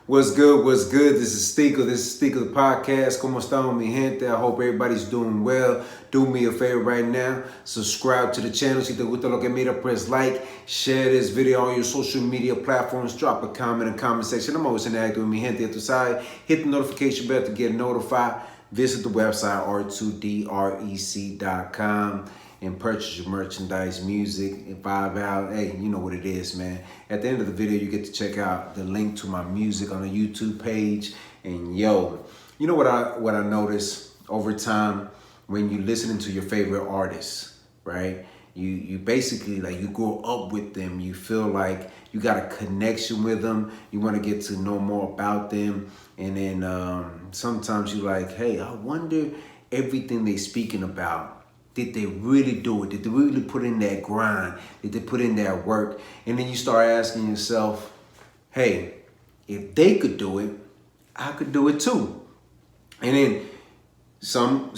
What's good? What's good? This is Stico. This is Stico the podcast. ¿Cómo estamos, mi gente? I hope everybody's doing well. Do me a favor right now. Subscribe to the channel. Si te gusta lo que mira, press like. Share this video on your social media platforms. Drop a comment in the comment section. I'm always interacting with mi gente at the side. Hit the notification bell to get notified. Visit the website r2drec.com and purchase your merchandise, music, and vibe out. Hey, you know what it is, man. At the end of the video, you get to check out the link to my music on the YouTube page. And yo, you know what I noticed over time when you listening to your favorite artists, right? You basically, like, you grow up with them. You feel like you got a connection with them. You want to get to know more about them. And then sometimes you're like, hey, I wonder everything they speaking about, did they really do it? Did they really put in that grind? Did they put in that work? And then you start asking yourself, hey, if they could do it, I could do it too. And then some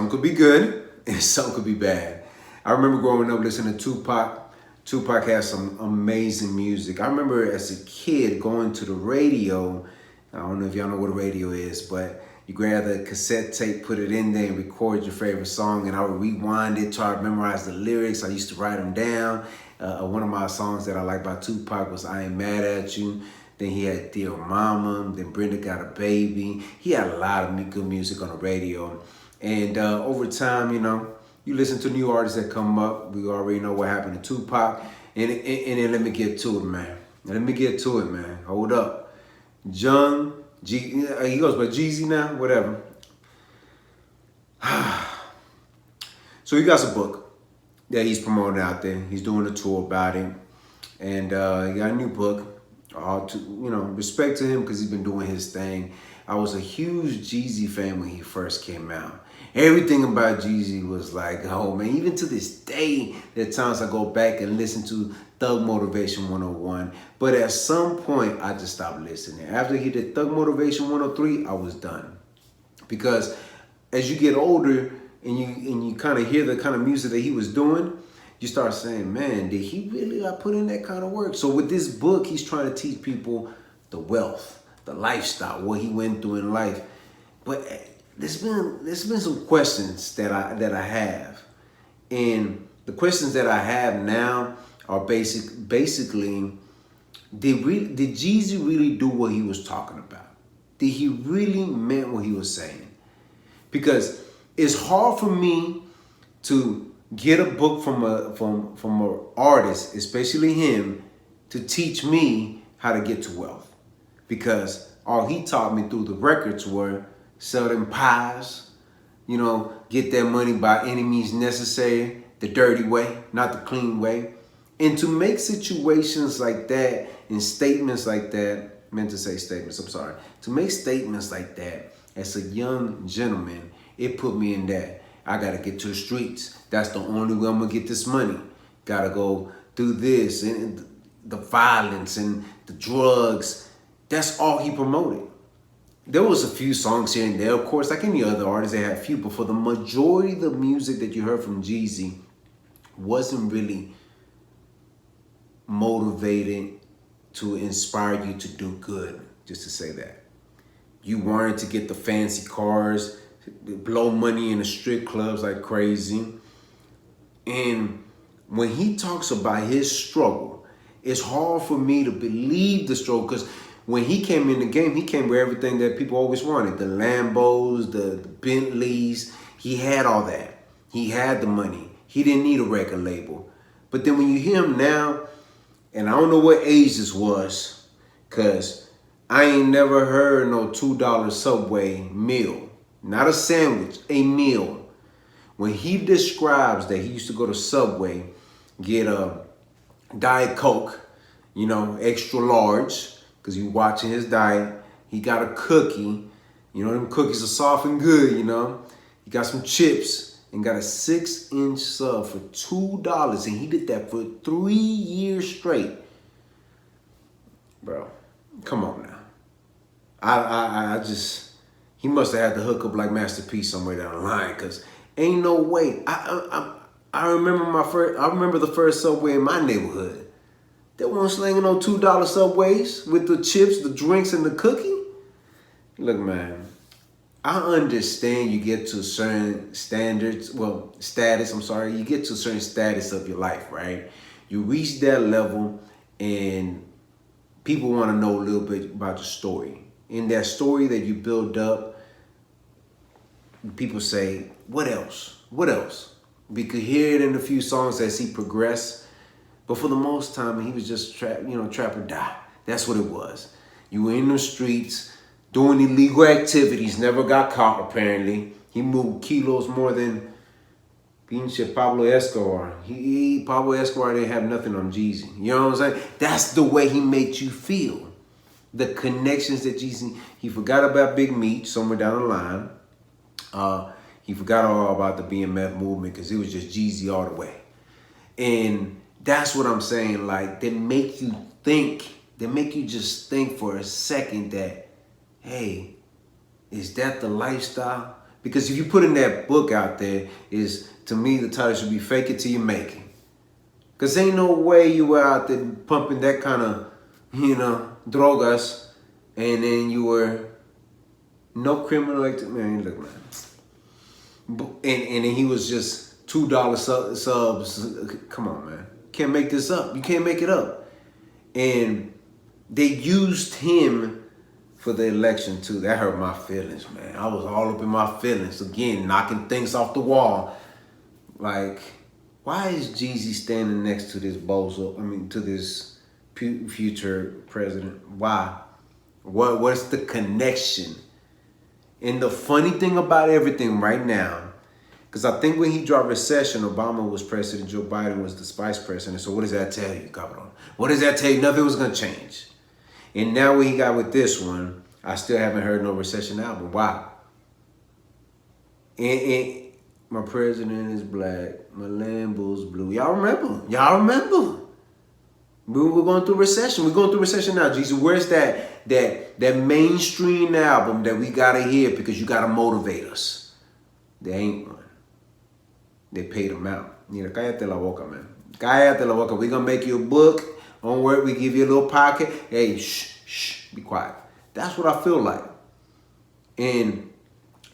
could be good and some could be bad. I remember growing up listening to Tupac. Tupac has some amazing music. I remember as a kid going to the radio. I don't know if y'all know what a radio is, but you grab the cassette tape, put it in there, and record your favorite song. And I would rewind it, try to memorize the lyrics. I used to write them down. One of my songs that I like by Tupac was I Ain't Mad At You. Then he had Dear Mama. Then Brenda Got a Baby. He had a lot of good music on the radio. And over time, you know, you listen to new artists that come up. We already know what happened to Tupac. And then let me get to it, man. Hold up. He goes by Jeezy now, whatever. So he got a book that he's promoting out there. He's doing a tour about it. And he got a new book. Respect to him because he's been doing his thing. I was a huge Jeezy fan when he first came out. Everything about Jeezy was like, oh man, even to this day, there are times I go back and listen to Thug Motivation 101. But at some point, I just stopped listening. After he did Thug Motivation 103, I was done. Because as you get older and you kind of hear the kind of music that he was doing, you start saying, man, did he really put in that kind of work? So with this book, he's trying to teach people the wealth, the lifestyle, what he went through in life. But there's been some questions that I have. And the questions that I have now are basically, did Jeezy really do what he was talking about? Did he really meant what he was saying? Because it's hard for me to get a book from an artist, especially him, to teach me how to get to wealth. Because all he taught me through the records were sell them pies, get that money by any means necessary, the dirty way, not the clean way. And to make situations like that and statements like that, to make statements like that as a young gentleman, it put me in that. I gotta get to the streets. That's the only way I'm gonna get this money. Gotta go do this and the violence and the drugs. That's all he promoted. There was a few songs here and there, of course, like any other artist, they had a few, but for the majority of the music that you heard from Jeezy wasn't really motivated to inspire you to do good, just to say that. You wanted to get the fancy cars, blow money in the strip clubs like crazy. And when he talks about his struggle, it's hard for me to believe the struggle, because when he came in the game, he came with everything that people always wanted. The Lambos, the Bentleys, he had all that. He had the money. He didn't need a record label. But then when you hear him now, and I don't know what age this was, because I ain't never heard no $2 Subway meal. Not a sandwich, a meal. When he describes that he used to go to Subway, get a Diet Coke, extra large, because he watching his diet. He got a cookie. Them cookies are soft and good, He got some chips and got a 6-inch sub for $2. And he did that for 3 years straight. Bro, come on now. He must have had to hook up like Master P somewhere down the line, because ain't no way. I remember the first Subway in my neighborhood. They weren't slinging no $2 Subways with the chips, the drinks, and the cookie. Look, man, I understand you get to certain status, you get to a certain status of your life, right? You reach that level and people want to know a little bit about your story. In that story that you build up, people say, what else? What else? We could hear it in a few songs as he progressed, but for the most time, he was just trap or die. That's what it was. You were in the streets doing illegal activities, never got caught apparently. He moved kilos more than pinche Pablo Escobar. Pablo Escobar didn't have nothing on Jeezy. You know what I'm saying? That's the way he made you feel. The connections that Jeezy, he forgot about Big Meat somewhere down the line. He forgot all about the BMF movement because it was just Jeezy all the way. And that's what I'm saying. Like, they make you think. They make you just think for a second that, hey, is that the lifestyle? Because if you put in that book out there, to me, the title should be Fake It Till You Make It. Because ain't no way you were out there pumping that kind of, drogas, and then you were no criminal activity. Man, look, man. And then he was just $2 subs. Come on, man. Can't make this up. You can't make it up. And they used him for the election too. That hurt my feelings, man. I was all up in my feelings. Again, knocking things off the wall. Like, why is Jeezy standing next to this bozo? To this future president. Why? What's the connection? And the funny thing about everything right now, because I think when he dropped Recession, Obama was president, Joe Biden was the vice president. So what does that tell you, Cabrón? What does that tell you? Nothing was going to change. And now what he got with this one, I still haven't heard no Recession album. Why? And my president is black. My Lambo's blue. Y'all remember? Y'all remember? We were going through recession. We're going through recession now, Jesus. Where's that mainstream album that we got to hear because you got to motivate us? There ain't one. They paid them out. Cállate la boca, man. Cállate la boca. We're going to make you a book. Don't worry, we give you a little pocket. Hey, shh, be quiet. That's what I feel like. And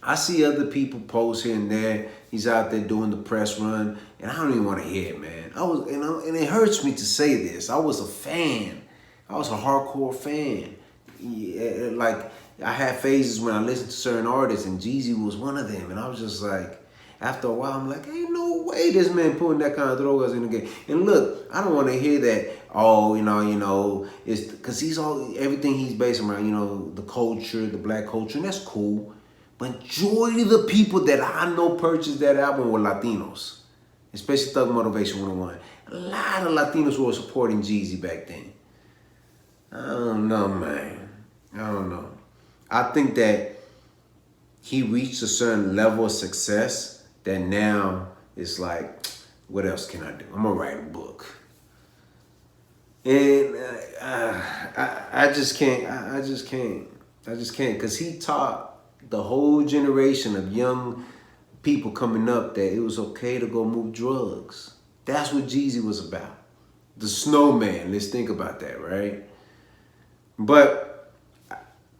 I see other people post here and there. He's out there doing the press run, and I don't even want to hear it, man. And it hurts me to say this. I was a fan. I was a hardcore fan. Yeah, like, I had phases when I listened to certain artists, and Jeezy was one of them. And I was just like, after a while, I'm like, ain't no way this man putting that kind of drogas in the game. And look, I don't want to hear that, it's because everything he's based around, the culture, the black culture, and that's cool. Majority of the people that I know purchased that album were Latinos, especially Thug Motivation 101. A lot of Latinos were supporting Jeezy back then. I don't know, man. I don't know. I think that he reached a certain level of success that now it's like, what else can I do? I'm gonna write a book. And I just can't. I just can't. Because he taught the whole generation of young people coming up that it was okay to go move drugs. That's what Jeezy was about. The snowman. Let's think about that, right? But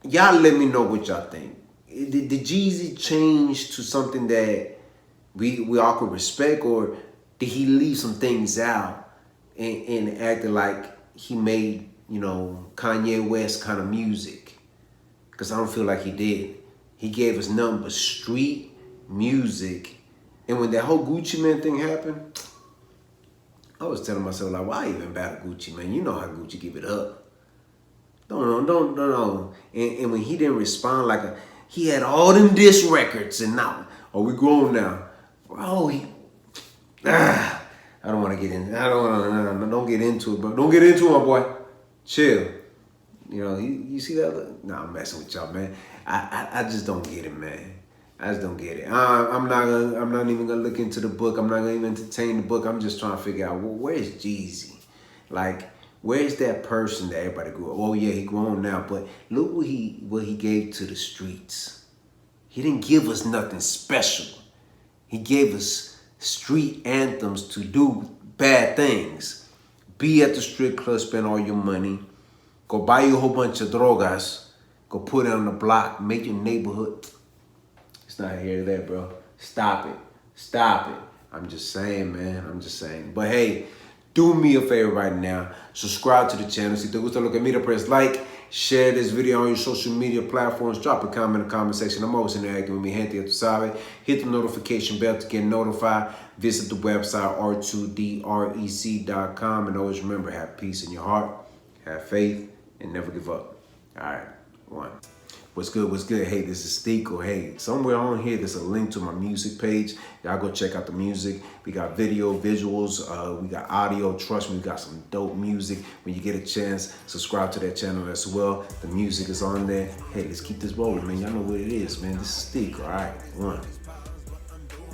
y'all let me know what y'all think. Did Jeezy change to something that we all could respect, or did he leave some things out and acted like he made, Kanye West kind of music? Because I don't feel like he did. He gave us nothing but street music. And when that whole Gucci Man thing happened, I was telling myself, like, why even battle Gucci, man? You know how Gucci give it up. Don't. And when he didn't respond he had all them diss records, and now, we grown now. Bro, I don't want to get in. Don't get into it, bro. Don't get into it, my boy. Chill. You see that? Nah, I'm messing with y'all, man. I just don't get it, man. I just don't get it. I'm not even gonna look into the book. I'm not gonna even entertain the book. I'm just trying to figure out, where's Jeezy? Like, where's that person that everybody grew up? Oh yeah, he grown now, but look what he gave to the streets. He didn't give us nothing special. He gave us street anthems to do bad things. be at the strip club, spend all your money. Go buy you a whole bunch of drogas. Go put it on the block, make your neighborhood. It's not here or there, bro. Stop it. Stop it. I'm just saying, man. I'm just saying. But hey, do me a favor right now. Subscribe to the channel. Si te gusta lo que mira, press like. Share this video on your social media platforms. Drop a comment in the comment section. I'm always interacting with mi gente, ya tu sabe. Hit the notification bell to get notified. Visit the website r2drec.com. And always remember, have peace in your heart, have faith, and never give up. All right, one. What's good? What's good? Hey, this is Stico. Hey, somewhere on here, there's a link to my music page. Y'all go check out the music. We got video, visuals, we got audio. Trust me, we got some dope music. When you get a chance, subscribe to that channel as well. The music is on there. Hey, let's keep this rolling, man. Y'all know what it is, man. This is Stico. All right, one.